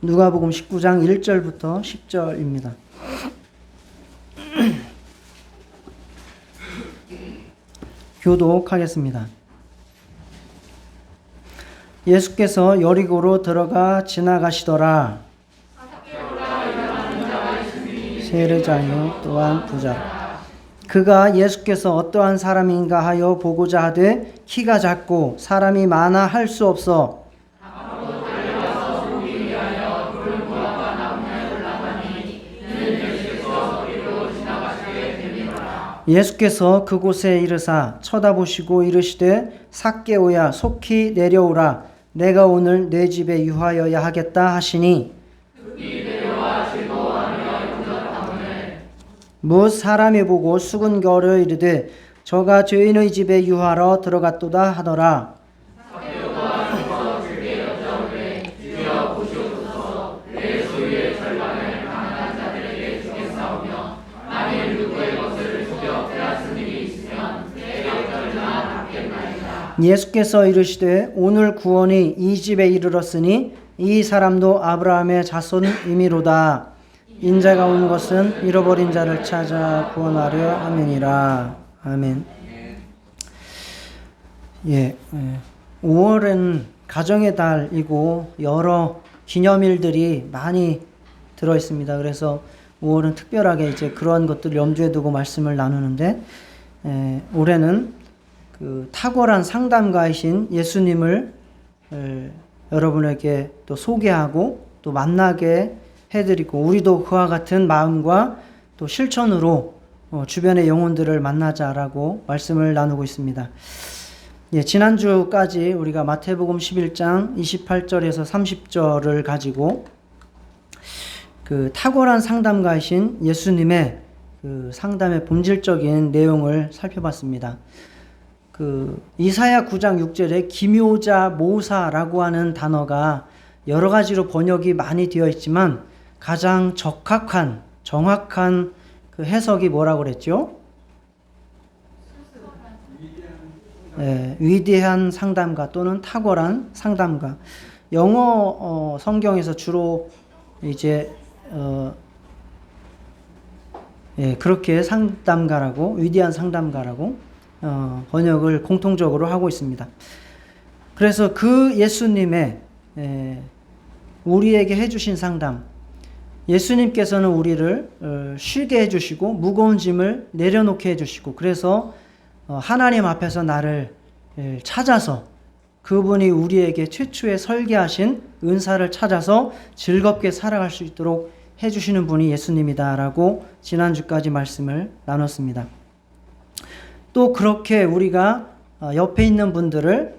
누가복음 19장 1절부터 10절입니다. 교독하겠습니다. 예수께서 여리고로 들어가 지나가시더라. 세례자요 또한 부자라. 그가 예수께서 어떠한 사람인가 하여 보고자 하되 키가 작고 사람이 많아 할 수 없어 예수께서 그곳에 이르사 쳐다보시고 이르시되 삭개오야 속히 내려오라 내가 오늘 내 집에 유하여야 하겠다 하시니 뭇 사람이 보고 수군거려 이르되 저가 죄인의 집에 유하러 들어갔도다 하더라. 예수께서 이르시되 오늘 구원이 이 집에 이르렀으니 이 사람도 아브라함의 자손이미로다. 인자가 온 것은 잃어버린 자를 찾아 구원하려 함이니라. 아멘. 5월은 가정의 달이고 여러 기념일들이 많이 들어 있습니다. 그래서 5월은 특별하게 이제 그런 것들을 염두에 두고 말씀을 나누는데 올해는 그 탁월한 상담가이신 예수님을 여러분에게 또 소개하고 또 만나게 해드리고 우리도 그와 같은 마음과 또 실천으로 주변의 영혼들을 만나자라고 말씀을 나누고 있습니다. 지난주까지 우리가 마태복음 11장 28절에서 30절을 가지고 그 탁월한 상담가이신 예수님의 그 상담의 본질적인 내용을 살펴봤습니다. 그 이사야 9장 6절에 기묘자 모사라고 하는 단어가 여러 가지로 번역이 많이 되어 있지만 가장 적합한 정확한 그 해석이 뭐라고 그랬죠? 위대한 상담가 또는 탁월한 상담가. 영어 성경에서 주로 이제 그렇게 상담가라고 위대한 상담가라고 번역을 공통적으로 하고 있습니다. 그래서 그 예수님의 우리에게 해주신 상담, 예수님께서는 우리를 쉬게 해주시고 무거운 짐을 내려놓게 해주시고 그래서 하나님 앞에서 나를 찾아서 그분이 우리에게 최초에 설계하신 은사를 찾아서 즐겁게 살아갈 수 있도록 해주시는 분이 예수님이다라고 지난주까지 말씀을 나눴습니다. 또 그렇게 우리가 옆에 있는 분들을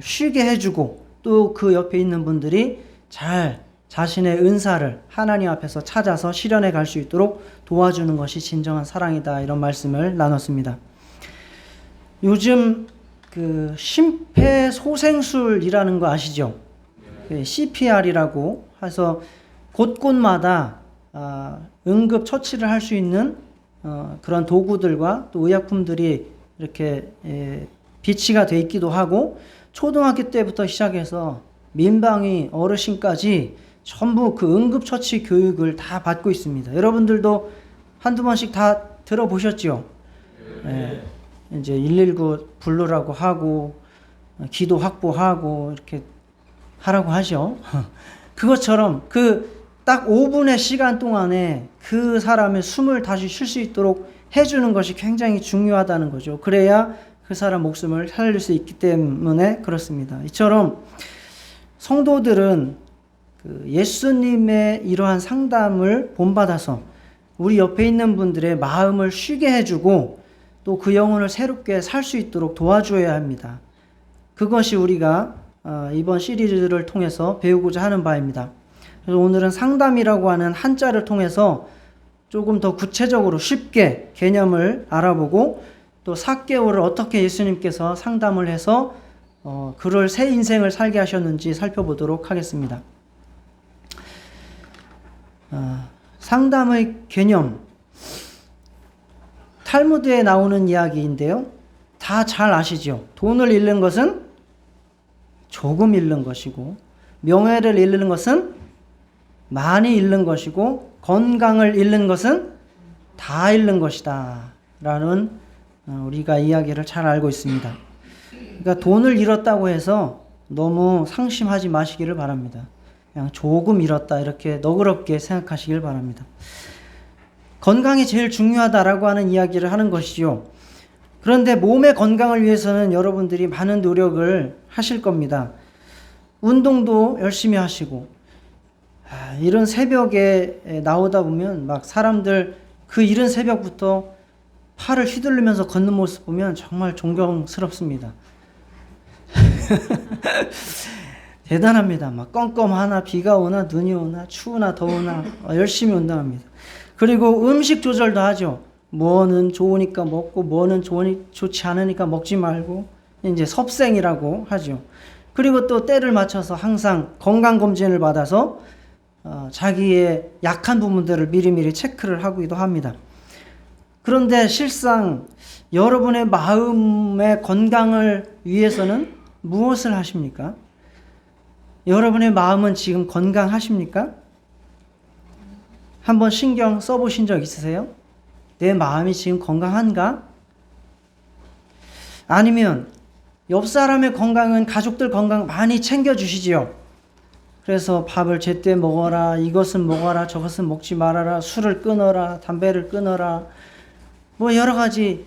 쉬게 해주고 또 그 옆에 있는 분들이 잘 자신의 은사를 하나님 앞에서 찾아서 실현해 갈 수 있도록 도와주는 것이 진정한 사랑이다 이런 말씀을 나눴습니다. 요즘 그 심폐소생술이라는 거 아시죠? CPR이라고 해서 곳곳마다 응급 처치를 할 수 있는 그런 도구들과 또 의약품들이 이렇게 비치가 돼 있기도 하고 초등학교 때부터 시작해서 민방위 어르신까지 전부 그 응급처치 교육을 다 받고 있습니다. 여러분들도 한두 번씩 다 들어보셨죠? 이제 119 부르라고 하고 기도 확보하고 이렇게 하라고 하죠. 그것처럼 그 딱 5분의 시간 동안에 그 사람의 숨을 다시 쉴 수 있도록 해주는 것이 굉장히 중요하다는 거죠. 그래야 그 사람 목숨을 살릴 수 있기 때문에 그렇습니다. 이처럼 성도들은 그 예수님의 이러한 상담을 본받아서 우리 옆에 있는 분들의 마음을 쉬게 해주고 또 그 영혼을 새롭게 살 수 있도록 도와줘야 합니다. 그것이 우리가 이번 시리즈를 통해서 배우고자 하는 바입니다. 그래서 오늘은 상담이라고 하는 한자를 통해서 조금 더 구체적으로 쉽게 개념을 알아보고 또 삭개오를 어떻게 예수님께서 상담을 해서 그를 새 인생을 살게 하셨는지 살펴보도록 하겠습니다. 상담의 개념, 탈무드에 나오는 이야기인데요. 다 잘 아시죠? 돈을 잃는 것은 조금 잃는 것이고, 명예를 잃는 것은 많이 잃는 것이고, 건강을 잃는 것은 다 잃는 것이다 라는 우리가 이야기를 잘 알고 있습니다. 그러니까 돈을 잃었다고 해서 너무 상심하지 마시기를 바랍니다. 그냥 조금 잃었다 이렇게 너그럽게 생각하시길 바랍니다. 건강이 제일 중요하다라고 하는 이야기를 하는 것이죠. 그런데 몸의 건강을 위해서는 여러분들이 많은 노력을 하실 겁니다. 운동도 열심히 하시고, 이른 새벽에 나오다 보면 막 사람들 그 이른 새벽부터 팔을 휘두르면서 걷는 모습 보면 정말 존경스럽습니다. 대단합니다. 막 껌껌하나 비가 오나 눈이 오나 추우나 더우나 열심히 운동합니다. 그리고 음식 조절도 하죠. 뭐는 좋으니까 먹고 뭐는 좋지 않으니까 먹지 말고, 이제 섭생이라고 하죠. 그리고 또 때를 맞춰서 항상 건강검진을 받아서 자기의 약한 부분들을 미리미리 체크를 하기도 합니다. 그런데 실상 여러분의 마음의 건강을 위해서는 무엇을 하십니까? 여러분의 마음은 지금 건강하십니까? 한번 신경 써보신 적 있으세요? 내 마음이 지금 건강한가? 아니면 옆 사람의 건강은 가족들 건강 많이 챙겨주시지요. 그래서 밥을 제때 먹어라, 이것은 먹어라, 저것은 먹지 말아라, 술을 끊어라, 담배를 끊어라, 뭐 여러 가지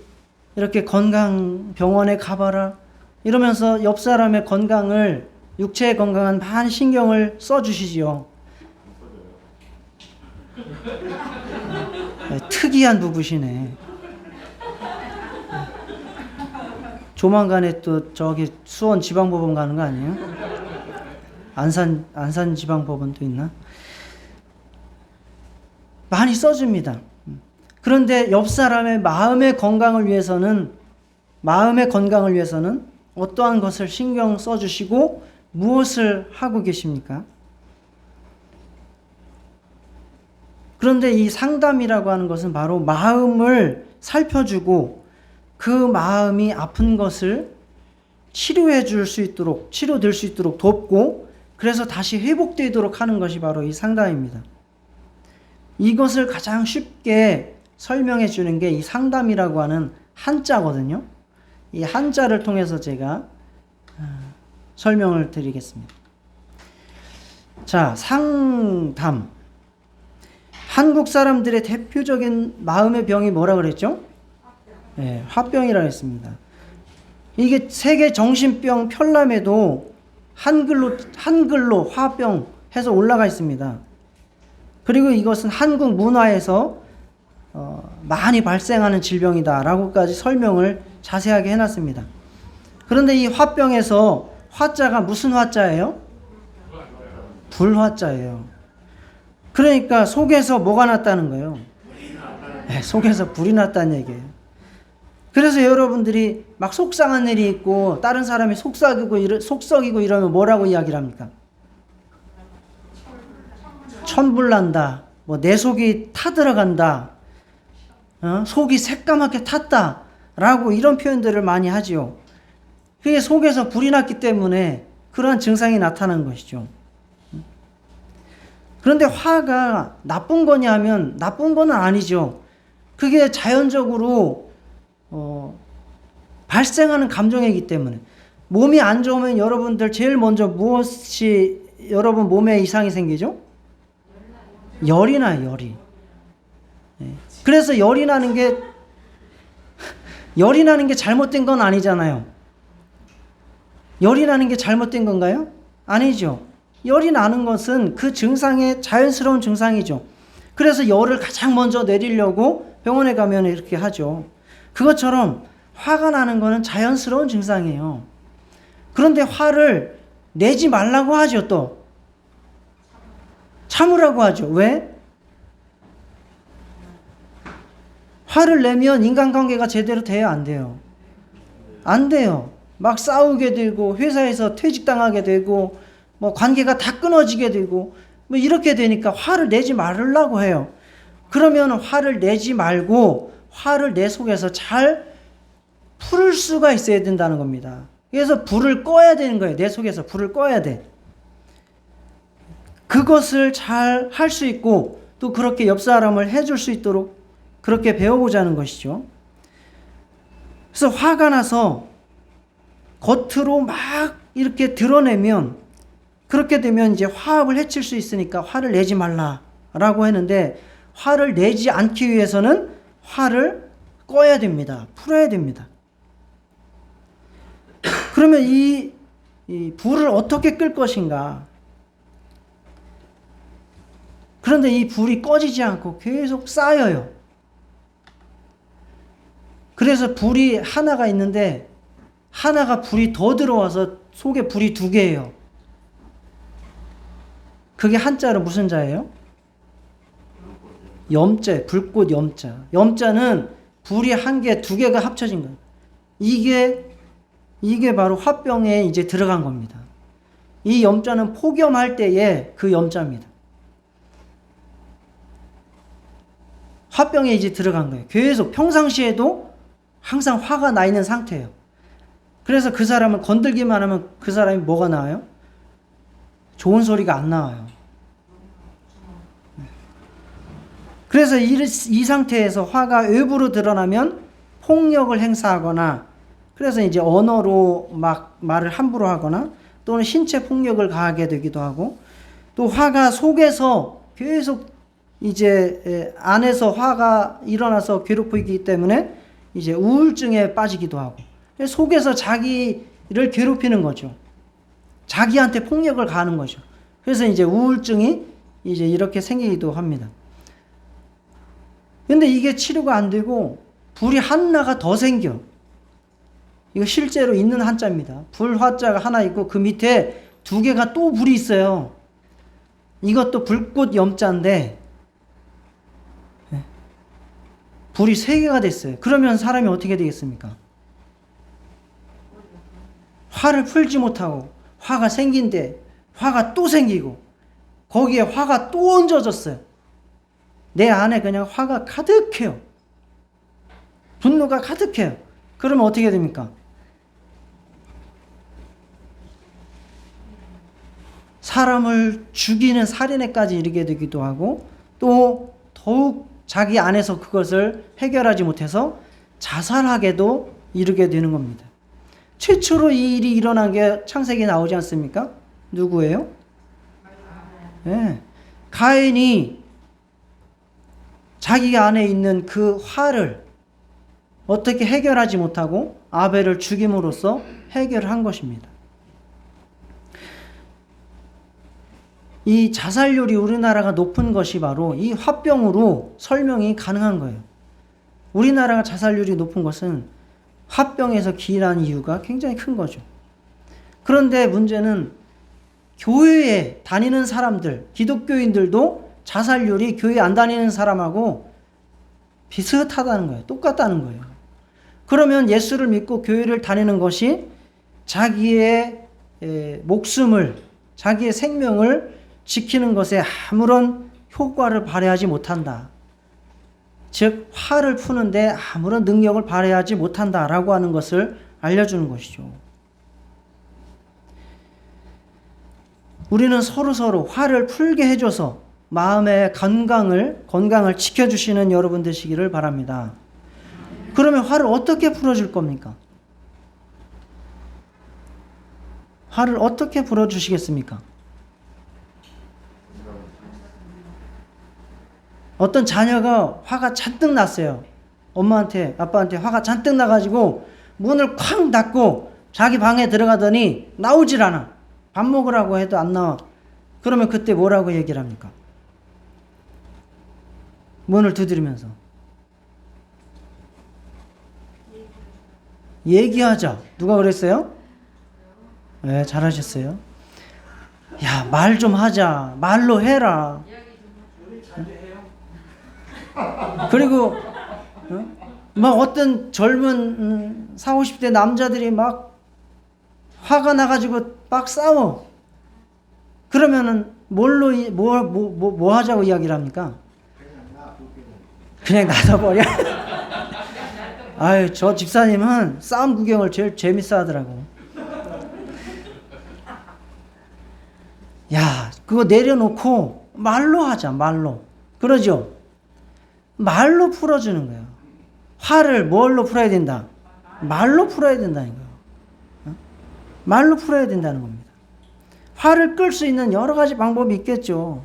이렇게 건강병원에 가봐라 이러면서 옆 사람의 건강을, 육체의 건강은 많이 신경을 써주시지요. 특이한 부부시네. 조만간에 또 저기 수원 지방법원 가는 거 아니에요? 안산 지방법원도 있나? 많이 써줍니다. 그런데 옆 사람의 마음의 건강을 위해서는 어떠한 것을 신경 써주시고 무엇을 하고 계십니까? 그런데 이 상담이라고 하는 것은 바로 마음을 살펴주고 그 마음이 아픈 것을 치료될 수 있도록 돕고, 그래서 다시 회복되도록 하는 것이 바로 이 상담입니다. 이것을 가장 쉽게 설명해 주는 게 이 상담이라고 하는 한자거든요. 이 한자를 통해서 제가 설명을 드리겠습니다. 자, 상담. 한국 사람들의 대표적인 마음의 병이 뭐라 그랬죠? 네, 화병이라고 했습니다. 이게 세계 정신병 편람에도 한글로 화병 해서 올라가 있습니다. 그리고 이것은 한국 문화에서 많이 발생하는 질병이다라고까지 설명을 자세하게 해놨습니다. 그런데 이 화병에서 화자가 무슨 화자예요? 불화자예요. 그러니까 속에서 뭐가 났다는 거예요? 네, 속에서 불이 났다는 얘기예요. 그래서 여러분들이 막 속상한 일이 있고 다른 사람이 속썩이고 이러면 뭐라고 이야기를 합니까? 천불난다, 뭐 내 속이 타들어간다, 속이 새까맣게 탔다 라고 이런 표현들을 많이 하지요. 그게 속에서 불이 났기 때문에 그러한 증상이 나타난 것이죠. 그런데 화가 나쁜 거냐 하면 나쁜 거는 아니죠. 그게 자연적으로 발생하는 감정이기 때문에. 몸이 안 좋으면 여러분들 제일 먼저 무엇이 여러분 몸에 이상이 생기죠? 열이 나요, 열이. 그래서 열이 나는 게 잘못된 건 아니잖아요. 열이 나는 게 잘못된 건가요? 아니죠. 열이 나는 것은 그 증상의 자연스러운 증상이죠. 그래서 열을 가장 먼저 내리려고 병원에 가면 이렇게 하죠. 그것처럼 화가 나는 것은 자연스러운 증상이에요. 그런데 화를 내지 말라고 하죠. 또 참으라고 하죠. 왜? 화를 내면 인간관계가 제대로 돼야 안 돼요. 안 돼요. 막 싸우게 되고 회사에서 퇴직당하게 되고 뭐 관계가 다 끊어지게 되고 뭐 이렇게 되니까 화를 내지 말라고 해요. 그러면 화를 내지 말고 화를 내 속에서 잘 풀 수가 있어야 된다는 겁니다. 그래서 불을 꺼야 되는 거예요. 내 속에서 불을 꺼야 돼. 그것을 잘 할 수 있고 또 그렇게 옆 사람을 해줄 수 있도록 그렇게 배워보자는 것이죠. 그래서 화가 나서 겉으로 막 이렇게 드러내면 그렇게 되면 이제 화합을 해칠 수 있으니까 화를 내지 말라라고 했는데 화를 내지 않기 위해서는 화를 꺼야 됩니다. 풀어야 됩니다. 그러면 이 불을 어떻게 끌 것인가? 그런데 이 불이 꺼지지 않고 계속 쌓여요. 그래서 불이 하나가 있는데 하나가 불이 더 들어와서 속에 불이 두 개예요. 그게 한자로 무슨 자예요? 염자, 불꽃 염자. 염자는 불이 한 개, 두 개가 합쳐진 거예요. 이게 바로 화병에 이제 들어간 겁니다. 이 염자는 폭염할 때에 그 염자입니다. 화병에 이제 들어간 거예요. 계속 평상시에도 항상 화가 나 있는 상태예요. 그래서 그 사람을 건들기만 하면 그 사람이 뭐가 나와요? 좋은 소리가 안 나와요. 그래서 이 상태에서 화가 외부로 드러나면 폭력을 행사하거나 그래서 이제 언어로 막 말을 함부로 하거나 또는 신체 폭력을 가하게 되기도 하고 또 화가 속에서 계속 이제 안에서 화가 일어나서 괴롭히기 때문에 이제 우울증에 빠지기도 하고 속에서 자기를 괴롭히는 거죠. 자기한테 폭력을 가하는 거죠. 그래서 이제 우울증이 이제 이렇게 생기기도 합니다. 근데 이게 치료가 안 되고 불이 하나가 더 생겨. 이거 실제로 있는 한자입니다. 불 화자가 하나 있고 그 밑에 두 개가 또 불이 있어요. 이것도 불꽃 염자인데 불이 세 개가 됐어요. 그러면 사람이 어떻게 되겠습니까? 화를 풀지 못하고 화가 생긴데 화가 또 생기고 거기에 화가 또 얹어졌어요. 내 안에 그냥 화가 가득해요. 분노가 가득해요. 그러면 어떻게 됩니까? 사람을 죽이는 살인에까지 이르게 되기도 하고 또 더욱 자기 안에서 그것을 해결하지 못해서 자살하게도 이르게 되는 겁니다. 최초로 이 일이 일어난 게 창세기에 나오지 않습니까? 누구예요? 네. 가인이 자기 안에 있는 그 화를 어떻게 해결하지 못하고 아벨을 죽임으로써 해결한 것입니다. 이 자살률이 우리나라가 높은 것이 바로 이 화병으로 설명이 가능한 거예요. 우리나라가 자살률이 높은 것은 화병에서 기인한 이유가 굉장히 큰 거죠. 그런데 문제는 교회에 다니는 사람들, 기독교인들도 자살률이 교회 안 다니는 사람하고 비슷하다는 거예요. 똑같다는 거예요. 그러면 예수를 믿고 교회를 다니는 것이 자기의 목숨을, 자기의 생명을 지키는 것에 아무런 효과를 발휘하지 못한다. 즉 화를 푸는데 아무런 능력을 발휘하지 못한다라고 하는 것을 알려주는 것이죠. 우리는 서로 화를 풀게 해줘서 마음의 건강을 지켜주시는 여러분 되시기를 바랍니다. 그러면 화를 어떻게 풀어줄 겁니까? 화를 어떻게 풀어주시겠습니까? 어떤 자녀가 화가 잔뜩 났어요. 엄마한테, 아빠한테 화가 잔뜩 나가지고 문을 쾅 닫고 자기 방에 들어가더니 나오질 않아. 밥 먹으라고 해도 안 나와. 그러면 그때 뭐라고 얘기를 합니까? 문을 두드리면서 얘기하자. 누가 그랬어요? 네, 잘하셨어요. 야, 말 좀 하자. 말로 해라. 그리고 막 어떤 젊은 40, 50대 남자들이 막 화가 나가지고 막 싸워. 그러면은 뭐 하자고 이야기를 합니까? 그냥 놔둬버려. 아유, 저 집사님은 싸움 구경을 제일 재밌어 하더라고. 야, 그거 내려놓고 말로 하자, 말로. 그러죠? 말로 풀어주는 거예요. 화를 뭘로 풀어야 된다? 말로 풀어야 된다는 거예요. 말로 풀어야 된다는 겁니다. 화를 끌 수 있는 여러 가지 방법이 있겠죠.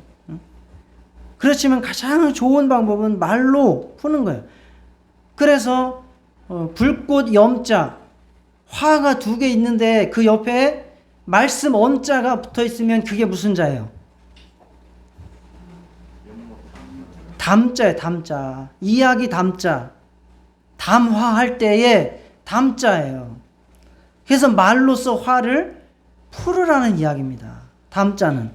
그렇지만 가장 좋은 방법은 말로 푸는 거예요. 그래서 불꽃 염자, 화가 2개 있는데 그 옆에 말씀 엄자가 붙어 있으면 그게 무슨 자예요? 담자예요, 담자. 이야기 담자. 담화할 때의 담자예요. 그래서 말로써 화를 풀으라는 이야기입니다. 담자는.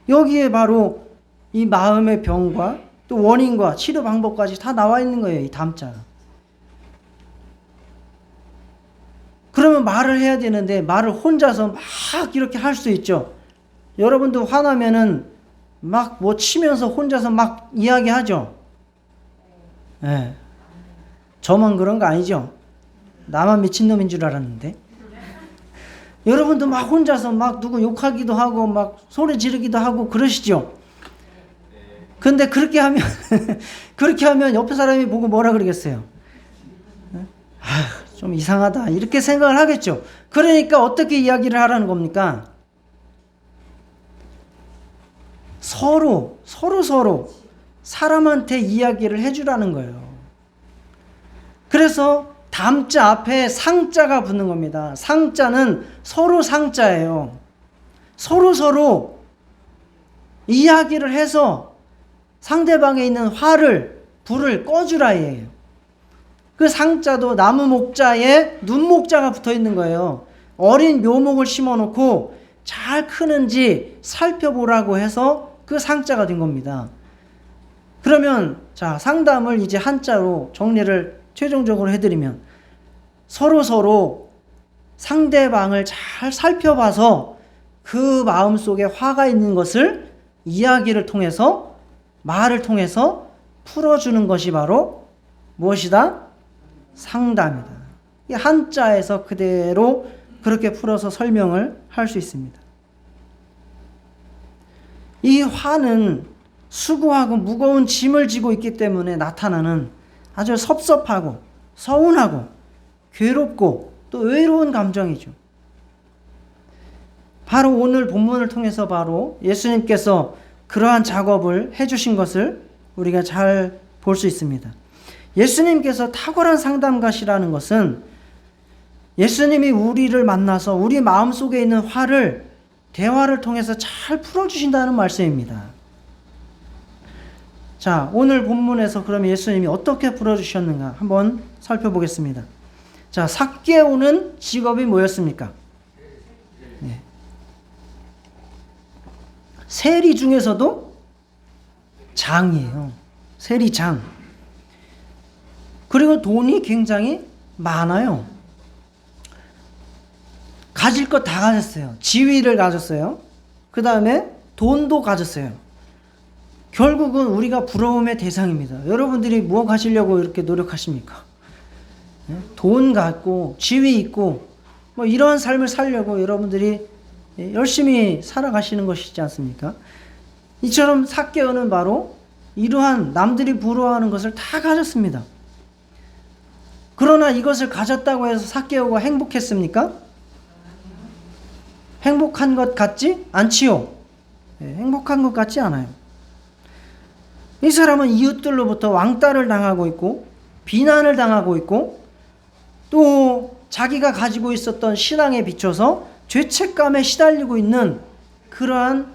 여기에 바로 이 마음의 병과 또 원인과 치료 방법까지 다 나와 있는 거예요, 이 담자. 그러면 말을 해야 되는데 말을 혼자서 막 이렇게 할 수 있죠. 여러분도 화나면은 막 뭐 치면서 혼자서 막 이야기하죠. 네. 저만 그런 거 아니죠? 나만 미친놈인 줄 알았는데. 여러분도 막 혼자서 막 누구 욕하기도 하고 막 소리 지르기도 하고 그러시죠? 근데 그렇게 하면 그렇게 하면 옆에 사람이 보고 뭐라 그러겠어요? 아휴, 좀 이상하다 이렇게 생각을 하겠죠. 그러니까 어떻게 이야기를 하라는 겁니까? 서로 사람한테 이야기를 해주라는 거예요. 그래서 담자 앞에 상자가 붙는 겁니다. 상자는 서로 상자예요. 서로 이야기를 해서 상대방에 있는 화를, 불을 꺼주라예요. 그 상자도 나무 목자에 눈목자가 붙어 있는 거예요. 어린 묘목을 심어놓고 잘 크는지 살펴보라고 해서 그 상자가 된 겁니다. 그러면 자, 상담을 이제 한자로 정리를 최종적으로 해드리면 서로 상대방을 잘 살펴봐서 그 마음속에 화가 있는 것을 이야기를 통해서 말을 통해서 풀어주는 것이 바로 무엇이다? 상담이다. 이 한자에서 그대로 그렇게 풀어서 설명을 할 수 있습니다. 이 화는 수고하고 무거운 짐을 지고 있기 때문에 나타나는 아주 섭섭하고 서운하고 괴롭고 또 외로운 감정이죠. 바로 오늘 본문을 통해서 바로 예수님께서 그러한 작업을 해주신 것을 우리가 잘 볼 수 있습니다. 예수님께서 탁월한 상담가시라는 것은 예수님이 우리를 만나서 우리 마음속에 있는 화를 대화를 통해서 잘 풀어주신다는 말씀입니다. 자, 오늘 본문에서 그럼 예수님이 어떻게 풀어주셨는가 한번 살펴보겠습니다. 자, 삭개오는 직업이 뭐였습니까? 네. 세리 중에서도 장이에요. 세리장. 그리고 돈이 굉장히 많아요. 가질 것 다 가졌어요. 지위를 가졌어요. 그 다음에 돈도 가졌어요. 결국은 우리가 부러움의 대상입니다. 여러분들이 뭐 가지려고 이렇게 노력하십니까? 돈 갖고 지위 있고 뭐 이러한 삶을 살려고 여러분들이 열심히 살아가시는 것이지 않습니까? 이처럼 삭개오는 바로 이러한 남들이 부러워하는 것을 다 가졌습니다. 그러나 이것을 가졌다고 해서 삭개오가 행복했습니까? 행복한 것 같지 않지요? 행복한 것 같지 않아요. 이 사람은 이웃들로부터 왕따를 당하고 있고 비난을 당하고 있고 또 자기가 가지고 있었던 신앙에 비춰서 죄책감에 시달리고 있는 그러한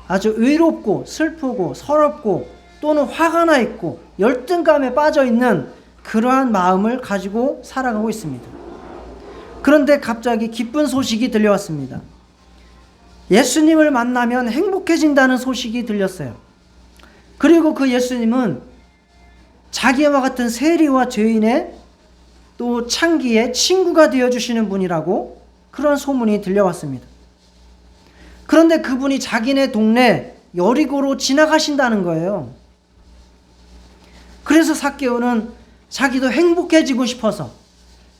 아주 외롭고 슬프고 서럽고 또는 화가 나 있고 열등감에 빠져 있는 그러한 마음을 가지고 살아가고 있습니다. 그런데 갑자기 기쁜 소식이 들려왔습니다. 예수님을 만나면 행복해진다는 소식이 들렸어요. 그리고 그 예수님은 자기와 같은 세리와 죄인의 또 창기의 친구가 되어주시는 분이라고 그런 소문이 들려왔습니다. 그런데 그분이 자기네 동네 여리고로 지나가신다는 거예요. 그래서 삭개오는 자기도 행복해지고 싶어서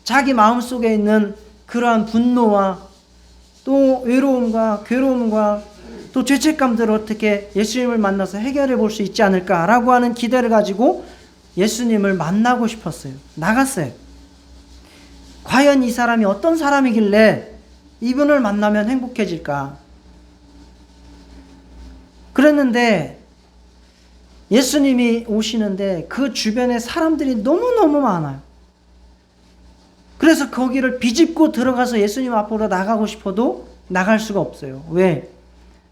자기 마음속에 있는 그러한 분노와 또 외로움과 괴로움과 또 죄책감들을 어떻게 예수님을 만나서 해결해 볼 수 있지 않을까라고 하는 기대를 가지고 예수님을 만나고 싶었어요. 나갔어요. 과연 이 사람이 어떤 사람이길래 이분을 만나면 행복해질까? 그랬는데 예수님이 오시는데 그 주변에 사람들이 너무너무 많아요. 그래서 거기를 비집고 들어가서 예수님 앞으로 나가고 싶어도 나갈 수가 없어요. 왜?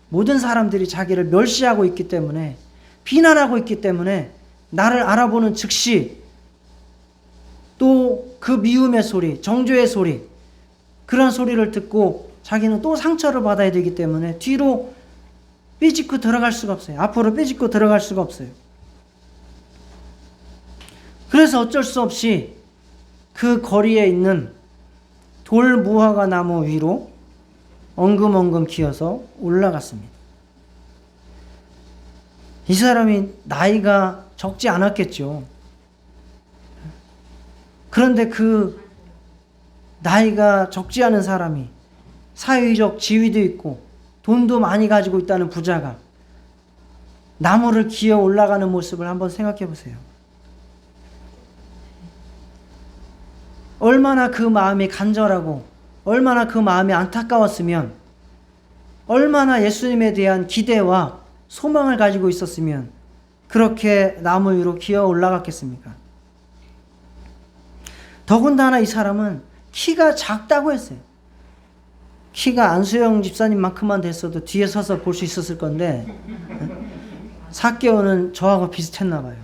모든 사람들이 자기를 멸시하고 있기 때문에, 비난하고 있기 때문에 나를 알아보는 즉시 또 그 미움의 소리, 정죄의 소리, 그런 소리를 듣고 자기는 또 상처를 받아야 되기 때문에 뒤로 삐집고 들어갈 수가 없어요. 앞으로 삐집고 들어갈 수가 없어요. 그래서 어쩔 수 없이 그 거리에 있는 돌 무화과 나무 위로 엉금엉금 기어서 올라갔습니다. 이 사람이 나이가 적지 않았겠죠. 그런데 그 나이가 적지 않은 사람이 사회적 지위도 있고 돈도 많이 가지고 있다는 부자가 나무를 기어 올라가는 모습을 한번 생각해 보세요. 얼마나 그 마음이 간절하고 얼마나 그 마음이 안타까웠으면, 얼마나 예수님에 대한 기대와 소망을 가지고 있었으면 그렇게 나무 위로 기어 올라갔겠습니까? 더군다나 이 사람은 키가 작다고 했어요. 키가 안수영 집사님만큼만 됐어도 뒤에 서서 볼 수 있었을 건데 삭개오는 저하고 비슷했나 봐요.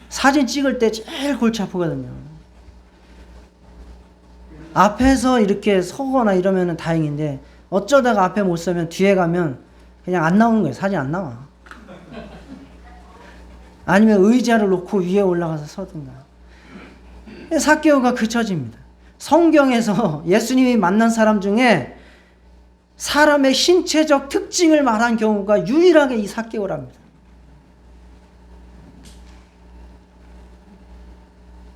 사진 찍을 때 제일 골치 아프거든요. 앞에서 이렇게 서거나 이러면 다행인데 어쩌다가 앞에 못 서면 뒤에 가면 그냥 안 나오는 거예요. 사진 안 나와. 아니면 의자를 놓고 위에 올라가서 서든가. 삭개오가 그 처지입니다. 성경에서 예수님이 만난 사람 중에 사람의 신체적 특징을 말한 경우가 유일하게 이 삭개오랍니다.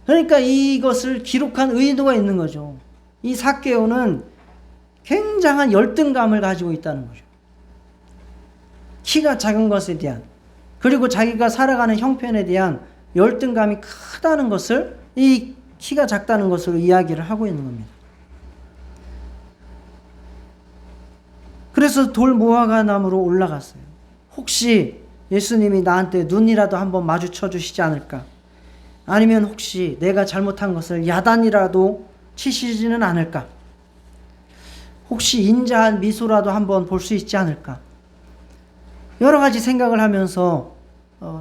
그러니까 이것을 기록한 의도가 있는 거죠. 이 삭개오는 굉장한 열등감을 가지고 있다는 거죠. 키가 작은 것에 대한, 그리고 자기가 살아가는 형편에 대한 열등감이 크다는 것을 이 키가 작다는 것으로 이야기를 하고 있는 겁니다. 그래서 돌 무화과 나무로 올라갔어요. 혹시 예수님이 나한테 눈이라도 한번 마주쳐 주시지 않을까? 아니면 혹시 내가 잘못한 것을 야단이라도 치시지는 않을까? 혹시 인자한 미소라도 한번 볼 수 있지 않을까? 여러 가지 생각을 하면서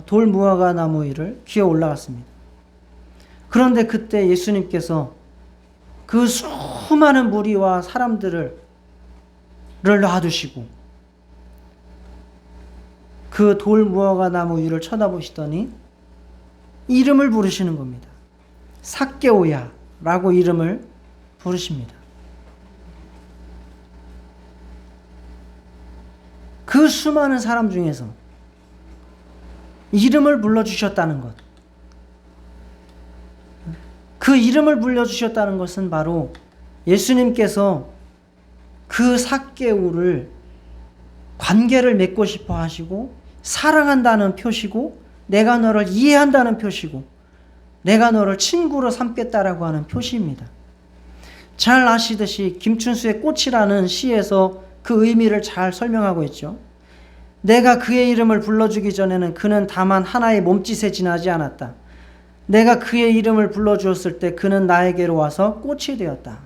돌 무화과 나무 위를 기어 올라갔습니다. 그런데 그때 예수님께서 그 수많은 무리와 사람들을 놔두시고 그 돌 무화과 나무 위를 쳐다보시더니 이름을 부르시는 겁니다. 삭개오야 라고 이름을 부르십니다. 그 수많은 사람 중에서 이름을 불러주셨다는 것, 그 이름을 불러주셨다는 것은 바로 예수님께서 그 삭개오를 관계를 맺고 싶어 하시고 사랑한다는 표시고, 내가 너를 이해한다는 표시고, 내가 너를 친구로 삼겠다라고 하는 표시입니다. 잘 아시듯이 김춘수의 꽃이라는 시에서 그 의미를 잘 설명하고 있죠. 내가 그의 이름을 불러주기 전에는 그는 다만 하나의 몸짓에 지나지 않았다. 내가 그의 이름을 불러주었을 때 그는 나에게로 와서 꽃이 되었다.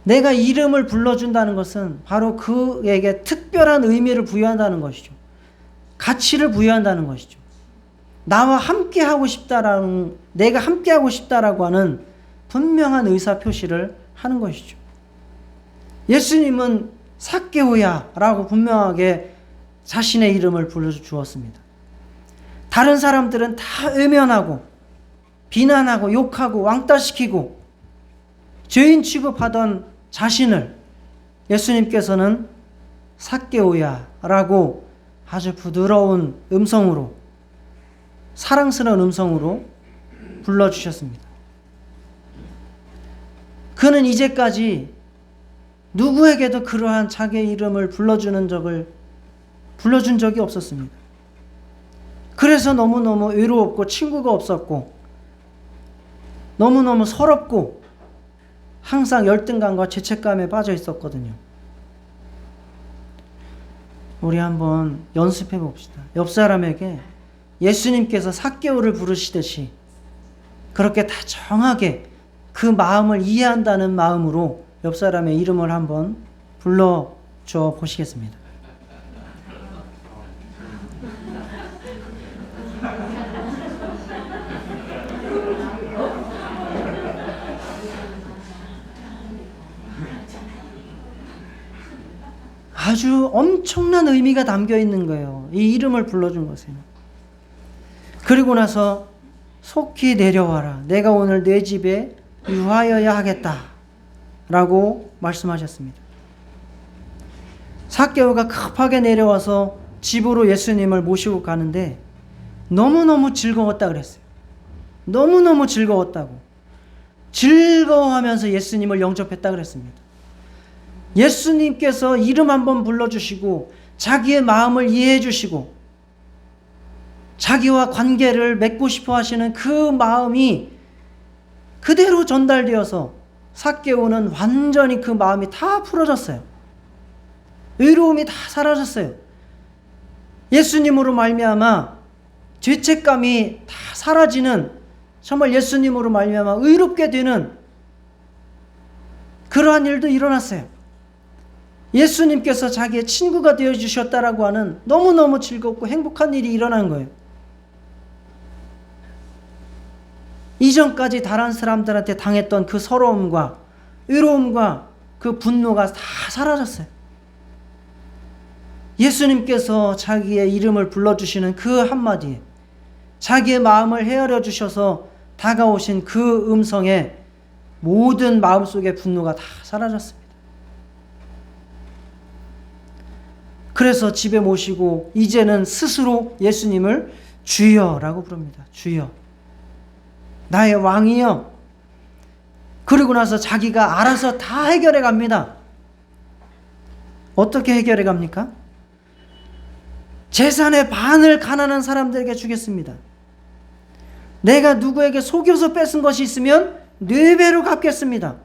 내가 이름을 불러준다는 것은 바로 그에게 특별한 의미를 부여한다는 것이죠. 가치를 부여한다는 것이죠. 나와 함께하고 싶다라는, 내가 함께하고 싶다라고 하는 분명한 의사 표시를 하는 것이죠. 예수님은 삭개오야 라고 분명하게 자신의 이름을 불러주었습니다. 다른 사람들은 다 외면하고 비난하고 욕하고 왕따시키고 죄인 취급하던 자신을 예수님께서는 삭개오야 라고 아주 부드러운 음성으로 사랑스러운 음성으로 불러주셨습니다. 그는 이제까지 누구에게도 그러한 자기의 이름을 불러준 적이 없었습니다. 그래서 너무너무 외로웠고 친구가 없었고 너무너무 서럽고 항상 열등감과 죄책감에 빠져 있었거든요. 우리 한번 연습해 봅시다. 옆 사람에게 예수님께서 삭개오를 부르시듯이 그렇게 다정하게 그 마음을 이해한다는 마음으로 옆 사람의 이름을 한번 불러줘 보시겠습니다. 아주 엄청난 의미가 담겨 있는 거예요. 이 이름을 불러준 것에. 그리고 나서 속히 내려와라. 내가 오늘 내 집에 유하여야 하겠다. 라고 말씀하셨습니다. 삭개오가 급하게 내려와서 집으로 예수님을 모시고 가는데 너무너무 즐거웠다 그랬어요. 너무너무 즐거웠다고. 즐거워하면서 예수님을 영접했다 그랬습니다. 예수님께서 이름 한번 불러주시고 자기의 마음을 이해해 주시고 자기와 관계를 맺고 싶어 하시는 그 마음이 그대로 전달되어서 삭개오는 완전히 그 마음이 다 풀어졌어요. 외로움이 다 사라졌어요. 예수님으로 말미암아 죄책감이 다 사라지는, 정말 예수님으로 말미암아 의롭게 되는 그러한 일도 일어났어요. 예수님께서 자기의 친구가 되어주셨다라고 하는 너무너무 즐겁고 행복한 일이 일어난 거예요. 이전까지 다른 사람들한테 당했던 그 서러움과 외로움과 그 분노가 다 사라졌어요. 예수님께서 자기의 이름을 불러주시는 그 한마디에 자기의 마음을 헤아려 주셔서 다가오신 그 음성에 모든 마음속의 분노가 다 사라졌습니다. 그래서 집에 모시고 이제는 스스로 예수님을 주여라고 부릅니다. 주여, 나의 왕이여. 그리고 나서 자기가 알아서 다 해결해 갑니다. 어떻게 해결해 갑니까? 재산의 반을 가난한 사람들에게 주겠습니다. 내가 누구에게 속여서 뺏은 것이 있으면 4배로 갚겠습니다.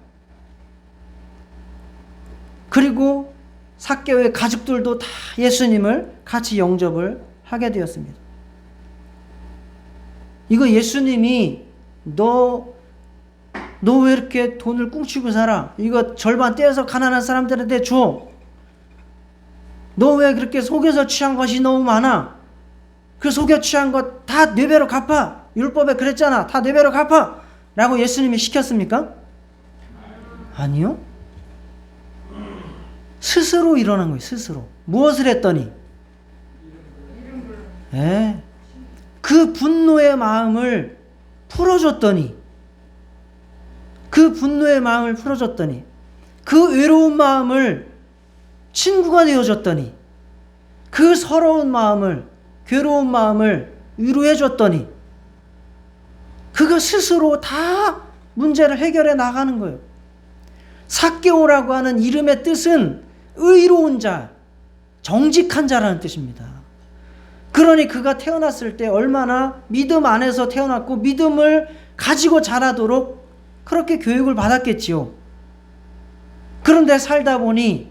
그리고 삭개오의 가족들도 다 예수님을 같이 영접을 하게 되었습니다. 이거 예수님이 너 왜 이렇게 돈을 꿍치고 살아? 이거 절반 떼어서 가난한 사람들한테 줘. 너 왜 그렇게 속여서 취한 것이 너무 많아? 그 속여 취한 것 다 4배로 갚아. 율법에 그랬잖아. 다 4배로 갚아. 라고 예수님이 시켰습니까? 아니요. 스스로 일어난 거예요. 스스로. 무엇을 했더니? 그 분노의 마음을 풀어줬더니, 그 외로운 마음을 친구가 되어줬더니, 그 서러운 마음을, 괴로운 마음을 위로해줬더니 그가 스스로 다 문제를 해결해 나가는 거예요. 삭개오라고 하는 이름의 뜻은 의로운 자, 정직한 자라는 뜻입니다. 그러니 그가 태어났을 때 얼마나 믿음 안에서 태어났고 믿음을 가지고 자라도록 그렇게 교육을 받았겠지요. 그런데 살다 보니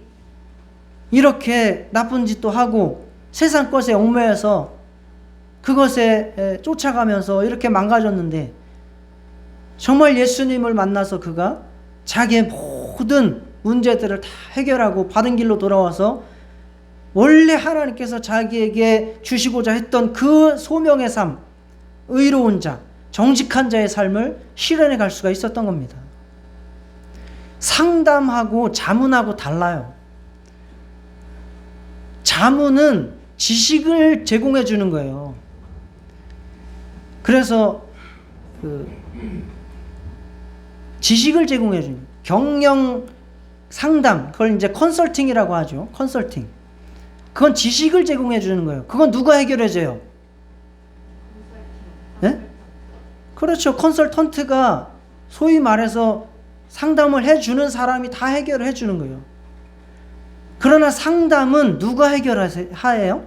이렇게 나쁜 짓도 하고 세상 것에 얽매여서 그것에 쫓아가면서 이렇게 망가졌는데, 정말 예수님을 만나서 그가 자기의 모든 문제들을 다 해결하고 바른 길로 돌아와서 원래 하나님께서 자기에게 주시고자 했던 그 소명의 삶, 의로운 자, 정직한 자의 삶을 실현해 갈 수가 있었던 겁니다. 상담하고 자문하고 달라요. 자문은 지식을 제공해 주는 거예요. 그래서 지식을 제공해 주는, 경영 상담, 그걸 이제 컨설팅이라고 하죠. 컨설팅. 그건 지식을 제공해 주는 거예요. 그건 누가 해결해 줘요? 그렇죠. 컨설턴트가 소위 말해서 상담을 해주는 사람이 다 해결을 해주는 거예요. 그러나 상담은 누가 해결해요?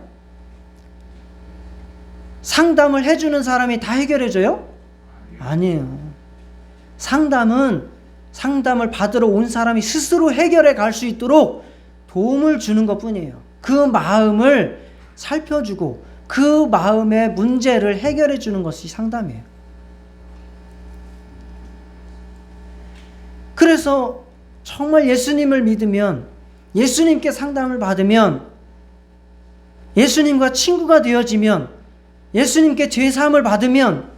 상담을 해주는 사람이 다 해결해줘요? 아니에요. 상담을 받으러 온 사람이 스스로 해결해 갈 수 있도록 도움을 주는 것 뿐이에요. 그 마음을 살펴주고 그 마음의 문제를 해결해 주는 것이 상담이에요. 그래서 정말 예수님을 믿으면, 예수님께 상담을 받으면, 예수님과 친구가 되어지면, 예수님께 죄사함을 받으면,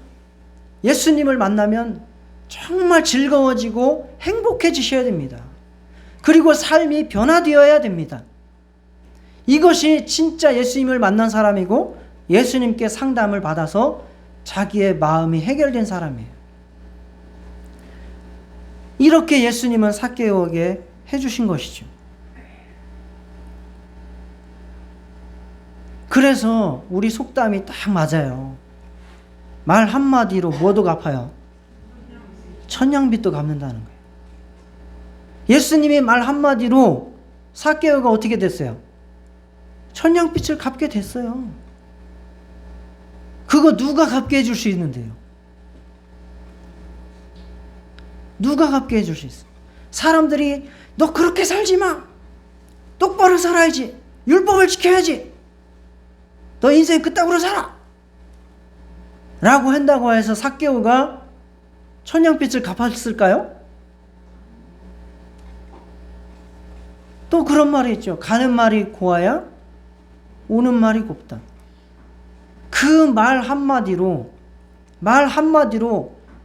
예수님을 만나면 정말 즐거워지고 행복해지셔야 됩니다. 그리고 삶이 변화되어야 됩니다. 이것이 진짜 예수님을 만난 사람이고 예수님께 상담을 받아서 자기의 마음이 해결된 사람이에요. 이렇게 예수님은 삭개오에게 해주신 것이죠. 그래서 우리 속담이 딱 맞아요. 말 한마디로 뭐도 갚아요? 천냥빚도 갚는다는 거예요. 예수님이 말 한마디로 삭개오가 어떻게 됐어요? 천냥빚을 갚게 됐어요. 그거 누가 갚게 해줄 수 있는데요? 누가 갚게 해줄 수 있어? 사람들이 너 그렇게 살지 마. 똑바로 살아야지. 율법을 지켜야지. 너 인생 그따구로 살아. 라고 한다고 해서 삭개오가 천냥빚을 갚았을까요? 또 그런 말이 있죠. 가는 말이 고와야 오는 말이 곱다. 그 말 한마디로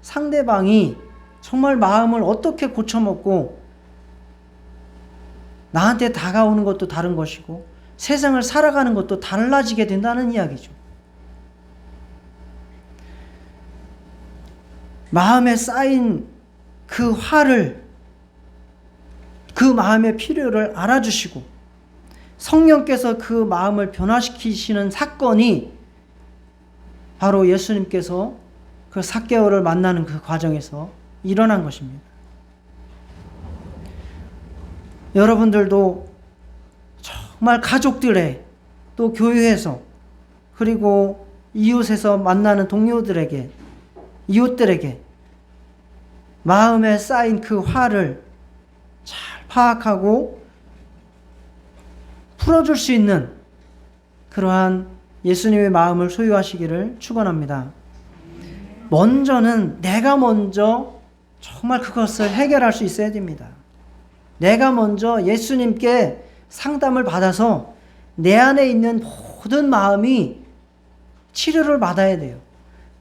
상대방이 정말 마음을 어떻게 고쳐먹고 나한테 다가오는 것도 다른 것이고 세상을 살아가는 것도 달라지게 된다는 이야기죠. 마음에 쌓인 그 화를, 그 마음의 필요를 알아주시고 성령께서 그 마음을 변화시키시는 사건이 바로 예수님께서 그 삭개오를 만나는 그 과정에서 일어난 것입니다. 여러분들도 정말 가족들의, 또 교회에서, 그리고 이웃에서 만나는 동료들에게, 이웃들에게 마음에 쌓인 그 화를 잘 파악하고 풀어줄 수 있는 그러한 예수님의 마음을 소유하시기를 축원합니다. 먼저는 내가 먼저 정말 그것을 해결할 수 있어야 됩니다. 내가 먼저 예수님께 상담을 받아서 내 안에 있는 모든 마음이 치료를 받아야 돼요.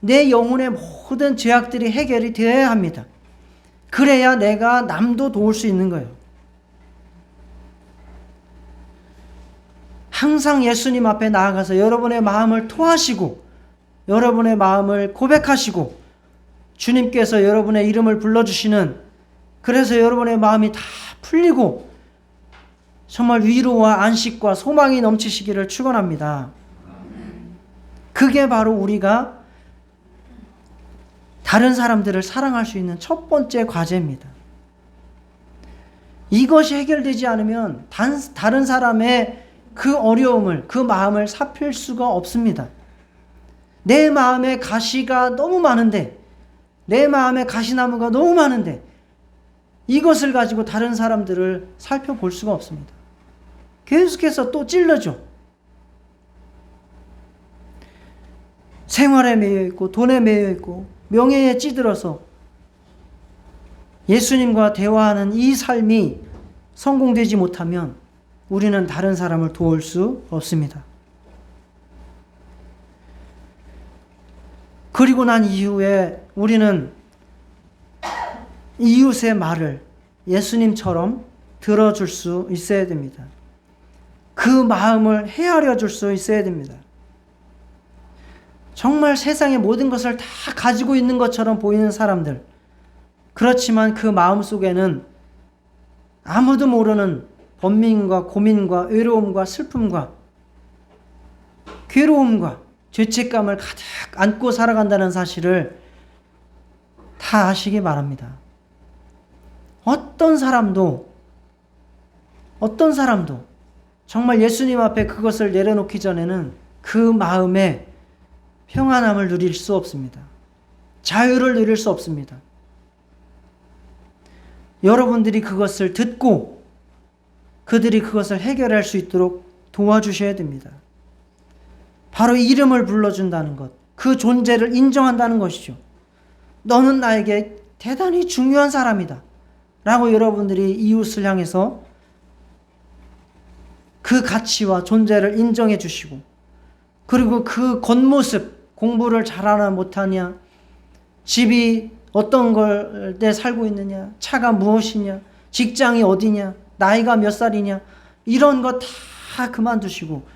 내 영혼의 모든 죄악들이 해결이 되어야 합니다. 그래야 내가 남도 도울 수 있는 거예요. 항상 예수님 앞에 나아가서 여러분의 마음을 토하시고 여러분의 마음을 고백하시고 주님께서 여러분의 이름을 불러주시는, 그래서 여러분의 마음이 다 풀리고 정말 위로와 안식과 소망이 넘치시기를 축원합니다. 그게 바로 우리가 다른 사람들을 사랑할 수 있는 첫 번째 과제입니다. 이것이 해결되지 않으면 다른 사람의 그 어려움을, 그 마음을 살필 수가 없습니다. 내 마음에 가시가 너무 많은데, 내 마음에 가시나무가 너무 많은데 이것을 가지고 다른 사람들을 살펴볼 수가 없습니다. 계속해서 또 찔러줘. 생활에 매여 있고 돈에 매여 있고 명예에 찌들어서 예수님과 대화하는 이 삶이 성공되지 못하면 우리는 다른 사람을 도울 수 없습니다. 그리고 난 이후에 우리는 이웃의 말을 예수님처럼 들어줄 수 있어야 됩니다. 그 마음을 헤아려 줄 수 있어야 됩니다. 정말 세상의 모든 것을 다 가지고 있는 것처럼 보이는 사람들, 그렇지만 그 마음 속에는 아무도 모르는 번민과 고민과 외로움과 슬픔과 괴로움과 죄책감을 가득 안고 살아간다는 사실을 다 아시기 바랍니다. 어떤 사람도 정말 예수님 앞에 그것을 내려놓기 전에는 그 마음에 평안함을 누릴 수 없습니다. 자유를 누릴 수 없습니다. 여러분들이 그것을 듣고 그들이 그것을 해결할 수 있도록 도와주셔야 됩니다. 바로 이름을 불러준다는 것, 그 존재를 인정한다는 것이죠. 너는 나에게 대단히 중요한 사람이다 라고 여러분들이 이웃을 향해서 그 가치와 존재를 인정해 주시고, 그리고 그 겉모습, 공부를 잘하나 못하냐, 집이 어떤 걸에 살고 있느냐, 차가 무엇이냐, 직장이 어디냐, 나이가 몇 살이냐, 이런 거 다 그만두시고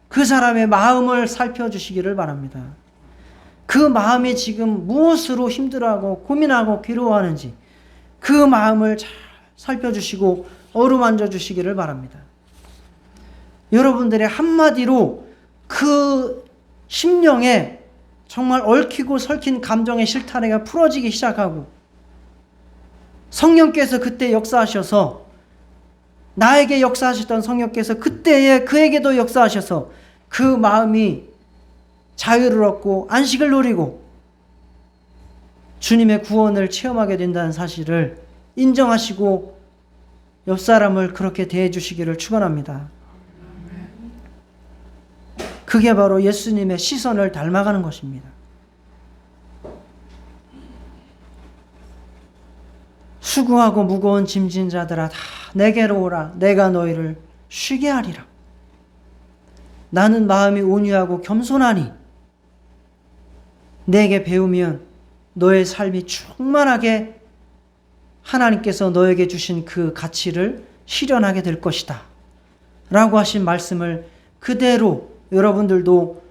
그 사람의 마음을 살펴주시기를 바랍니다. 그 마음이 지금 무엇으로 힘들어하고 고민하고 괴로워하는지 그 마음을 잘 살펴주시고 어루만져 주시기를 바랍니다. 여러분들의 한마디로 그 심령에 정말 얽히고 설킨 감정의 실타래가 풀어지기 시작하고, 성령께서 그때 역사하셔서, 나에게 역사하셨던 성령께서 그때에 그에게도 역사하셔서 그 마음이 자유를 얻고 안식을 누리고 주님의 구원을 체험하게 된다는 사실을 인정하시고 옆 사람을 그렇게 대해 주시기를 축원합니다. 그게 바로 예수님의 시선을 닮아가는 것입니다. 수고하고 무거운 짐진 자들아 다 내게로 오라. 내가 너희를 쉬게 하리라. 나는 마음이 온유하고 겸손하니 내게 배우면 너의 삶이 충만하게 하나님께서 너에게 주신 그 가치를 실현하게 될 것이다 라고 하신 말씀을 그대로 여러분들도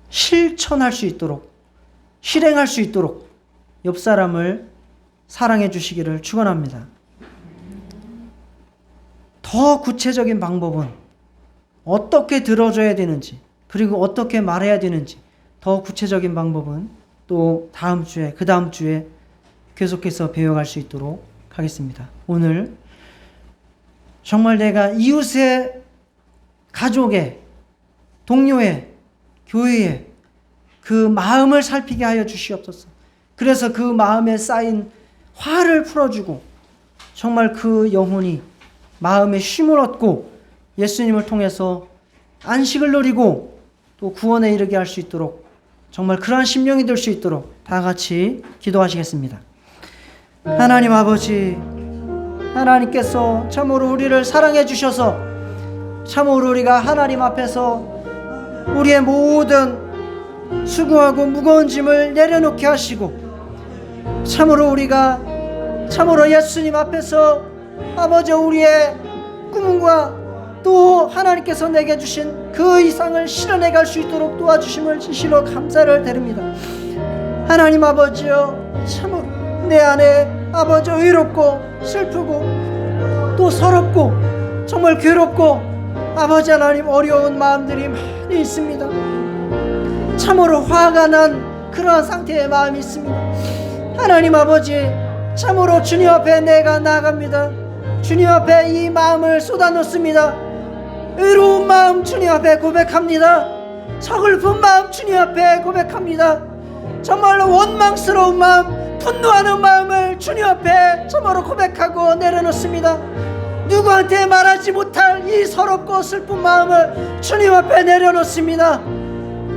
실천할 수 있도록, 실행할 수 있도록 옆 사람을 사랑해 주시기를 축원합니다. 더 구체적인 방법은 어떻게 들어줘야 되는지, 그리고 어떻게 말해야 되는지, 더 구체적인 방법은 또 다음 주에, 그 다음 주에 계속해서 배워갈 수 있도록 하겠습니다. 오늘 정말 내가 이웃의, 가족의, 동료의, 교회의 그 마음을 살피게 하여 주시옵소서. 그래서 그 마음에 쌓인 화를 풀어주고 정말 그 영혼이 마음에 쉼을 얻고 예수님을 통해서 안식을 누리고 또 구원에 이르게 할 수 있도록, 정말 그러한 심령이 될 수 있도록 다 같이 기도하시겠습니다. 하나님 아버지, 하나님께서 참으로 우리를 사랑해 주셔서 참으로 우리가 하나님 앞에서 우리의 모든 수고하고 무거운 짐을 내려놓게 하시고, 참으로 우리가 참으로 예수님 앞에서 아버지 우리의 꿈과 또 하나님께서 내게 주신 그 이상을 실현해 갈 수 있도록 도와주심을 진실로 감사를 드립니다. 하나님 아버지여, 참으로 내 안에 아버지 의롭고 슬프고 또 서럽고 정말 괴롭고 아버지 하나님 어려운 마음들이 많이 있습니다. 참으로 화가 난 그러한 상태의 마음이 있습니다. 하나님 아버지, 참으로 주님 앞에 내가 나아갑니다. 주님 앞에 이 마음을 쏟아놓습니다. 의로운 마음 주님 앞에 고백합니다. 서글픈 마음 주님 앞에 고백합니다. 정말로 원망스러운 마음, 분노하는 마음을 주님 앞에 참으로 고백하고 내려놓습니다. 누구한테 말하지 못할 이 서럽고 슬픈 마음을 주님 앞에 내려놓습니다.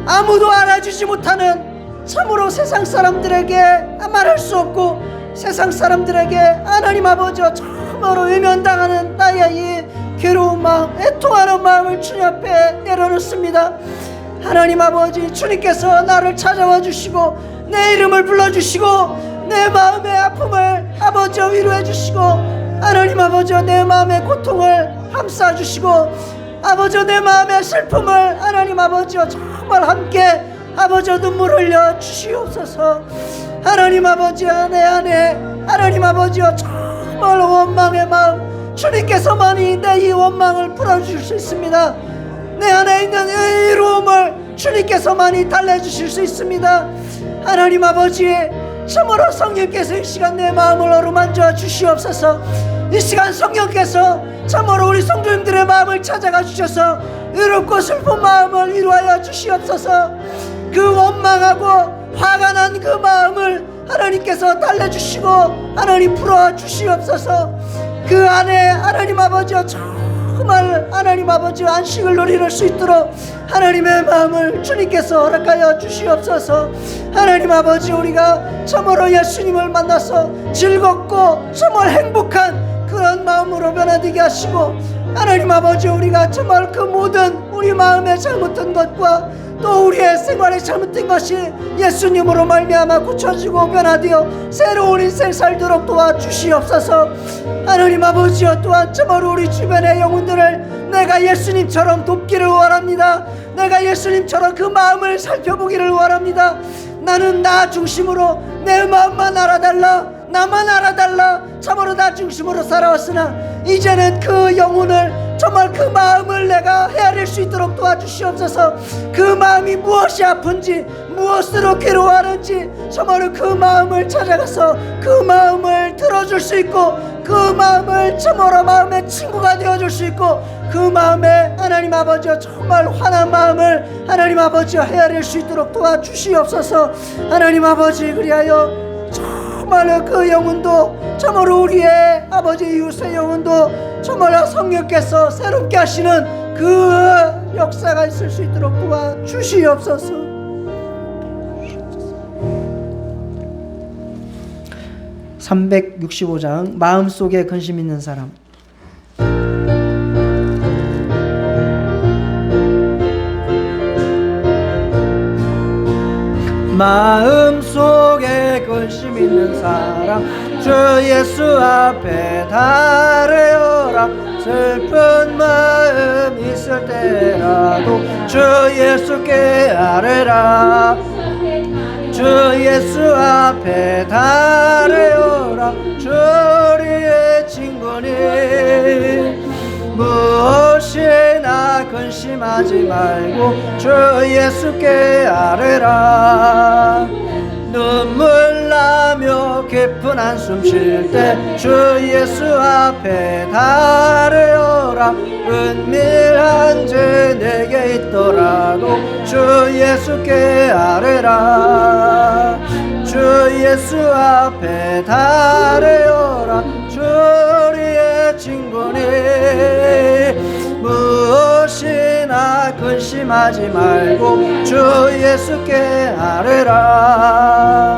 아무도 알아주지 못하는, 참으로 세상 사람들에게 말할 수 없고 세상 사람들에게 하나님 아버지와 참으로 외면당하는 나의 이 괴로운 마음, 애통하는 마음을 주님 앞에 내려놓습니다. 하나님 아버지, 주님께서 나를 찾아와 주시고 내 이름을 불러주시고 내 마음의 아픔을 아버지 위로해 주시고, 하나님 아버지 내 마음의 고통을 감싸 주시고, 아버지 내 마음의 슬픔을 하나님 아버지와 정말 함께 아버지 눈물 흘려 주시옵소서. 하나님 아버지 내 안에 하나님 아버지와 정말 원망의 마음, 주님께서만이 내 이 원망을 풀어주실 수 있습니다. 내 안에 있는 의로움을 주님께서만이 달래주실 수 있습니다. 하나님 아버지, 참으로 성령께서 이 시간 내 마음을 어루만져 주시옵소서. 이 시간 성령께서 참으로 우리 성도님들의 마음을 찾아가 주셔서 의롭고 슬픈 마음을 위로하여 주시옵소서. 그 원망하고 화가 난 그 마음을 하나님께서 달래주시고 하나님 풀어주시옵소서. 그 안에 하나님 아버지여 정말 하나님 아버지 안식을 누릴 수 있도록 하나님의 마음을 주님께서 허락하여 주시옵소서. 하나님 아버지, 우리가 참으로 예수님을 만나서 즐겁고 정말 행복한 그런 마음으로 변화되게 하시고, 하나님 아버지, 우리가 정말 그 모든 우리 마음에 잘못된 것과 또 우리의 생활에 잘못된 것이 예수님으로 말미암아 고쳐지고 변화되어 새로운 인생 살도록 도와주시옵소서. 하나님 아버지여, 또한 참으로 우리 주변의 영혼들을 내가 예수님처럼 돕기를 원합니다. 내가 예수님처럼 그 마음을 살펴보기를 원합니다. 나는 나 중심으로 내 마음만 알아달라, 나만 알아달라, 참으로 나 중심으로 살아왔으나 이제는 그 영혼을 정말 그 마음을 내가 헤아릴 수 있도록 도와주시옵소서. 그 마음이 무엇이 아픈지, 무엇으로 괴로워하는지 정말 그 마음을 찾아가서 그 마음을 들어줄 수 있고, 그 마음을 참으로 마음의 친구가 되어줄 수 있고, 그 마음에 하나님 아버지여 정말 화난 마음을 하나님 아버지여 헤아릴 수 있도록 도와주시옵소서. 하나님 아버지, 그리하여 정말 그 영혼도 참으로 우리의 아버지 이웃의 영혼도 정말 성령께서 새롭게 하시는 그 역사가 있을 수 있도록 도와주시옵소서. 365장 마음속에 근심 있는 사람. 마음속에 근심 있는 사람, 주 예수 앞에 달아여라. 슬픈 마음 있을 때라도 주 예수께 아뢰라. 주 예수 앞에 달아여라. 주리의 친구니 무엇이나 근심하지 말고 주 예수께 아뢰라. 눈물 나며 깊은 한숨 쉴 때 주 예수 앞에 달아여라. 은밀한 죄 내게 있더라도 주 예수께 아뢰라. 주 예수 앞에 달아여라. 주리의 친구니 무엇이나 근심하지 말고 주 예수께 아뢰라.